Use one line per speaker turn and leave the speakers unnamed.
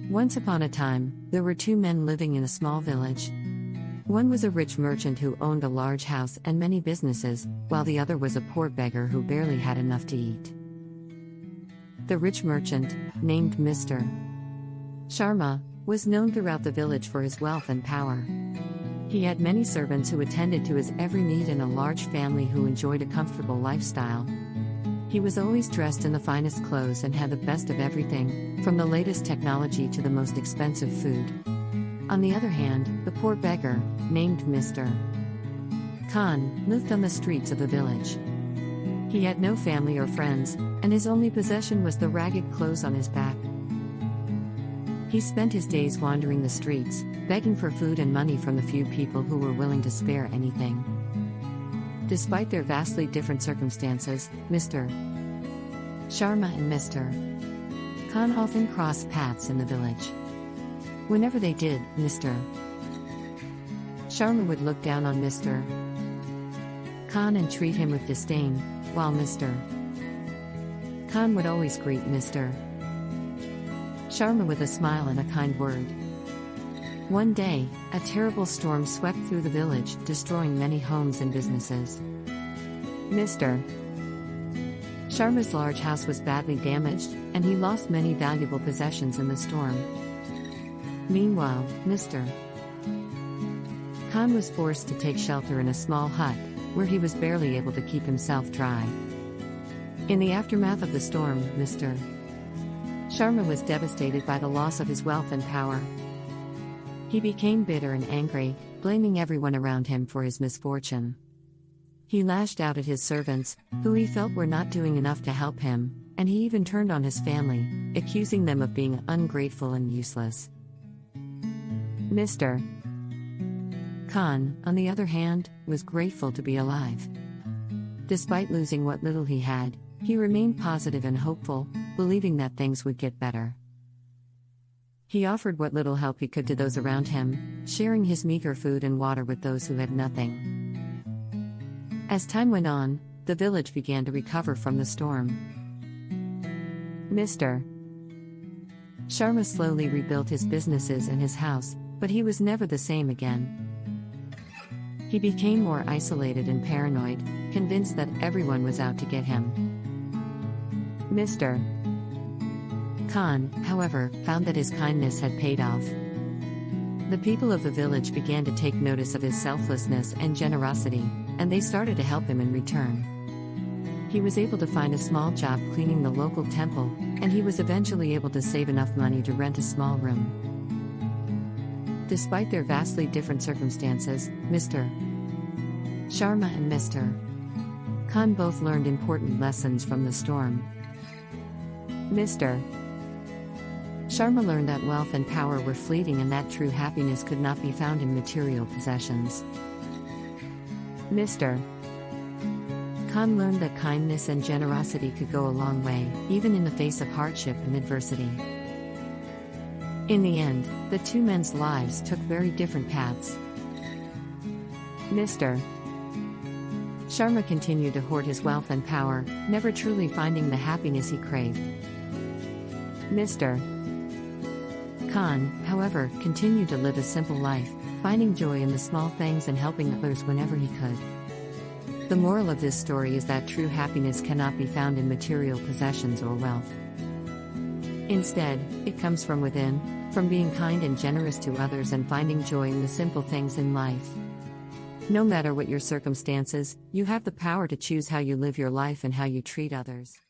Once upon a time, there were two men living in a small village. One was a rich merchant who owned a large house and many businesses, while the other was a poor beggar who barely had enough to eat. The rich merchant, named Mr. Sharma, was known throughout the village for his wealth and power. He had many servants who attended to his every need and a large family who enjoyed a comfortable lifestyle. He was always dressed in the finest clothes and had the best of everything, from the latest technology to the most expensive food. On the other hand, the poor beggar, named Mr. Khan, lived on the streets of the village. He had no family or friends, and his only possession was the ragged clothes on his back. He spent his days wandering the streets, begging for food and money from the few people who were willing to spare anything. Despite their vastly different circumstances, Mr. Sharma and Mr. Khan often crossed paths in the village. Whenever they did, Mr. Sharma would look down on Mr. Khan and treat him with disdain, while Mr. Khan would always greet Mr. Sharma with a smile and a kind word. One day, a terrible storm swept through the village, destroying many homes and businesses. Mr. Sharma's large house was badly damaged, and he lost many valuable possessions in the storm. Meanwhile, Mr. Khan was forced to take shelter in a small hut, where he was barely able to keep himself dry. In the aftermath of the storm, Mr. Sharma was devastated by the loss of his wealth and power. He became bitter and angry, blaming everyone around him for his misfortune. He lashed out at his servants, who he felt were not doing enough to help him, and he even turned on his family, accusing them of being ungrateful and useless. Mr. Khan, on the other hand, was grateful to be alive. Despite losing what little he had, he remained positive and hopeful, believing that things would get better. He offered what little help he could to those around him, sharing his meager food and water with those who had nothing. As time went on, the village began to recover from the storm. Mr. Sharma slowly rebuilt his businesses and his house, but he was never the same again. He became more isolated and paranoid, convinced that everyone was out to get him. Mr. Khan, however, found that his kindness had paid off. The people of the village began to take notice of his selflessness and generosity, and they started to help him in return. He was able to find a small job cleaning the local temple, and he was eventually able to save enough money to rent a small room. Despite their vastly different circumstances, Mr. Sharma and Mr. Khan both learned important lessons from the storm. Mr. Sharma learned that wealth and power were fleeting and that true happiness could not be found in material possessions. Mr. Khan learned that kindness and generosity could go a long way, even in the face of hardship and adversity. In the end, the two men's lives took very different paths. Mr. Sharma continued to hoard his wealth and power, never truly finding the happiness he craved. Mr. Khan, however, continued to live a simple life, finding joy in the small things and helping others whenever he could. The moral of this story is that true happiness cannot be found in material possessions or wealth. Instead, it comes from within, from being kind and generous to others and finding joy in the simple things in life. No matter what your circumstances, you have the power to choose how you live your life and how you treat others.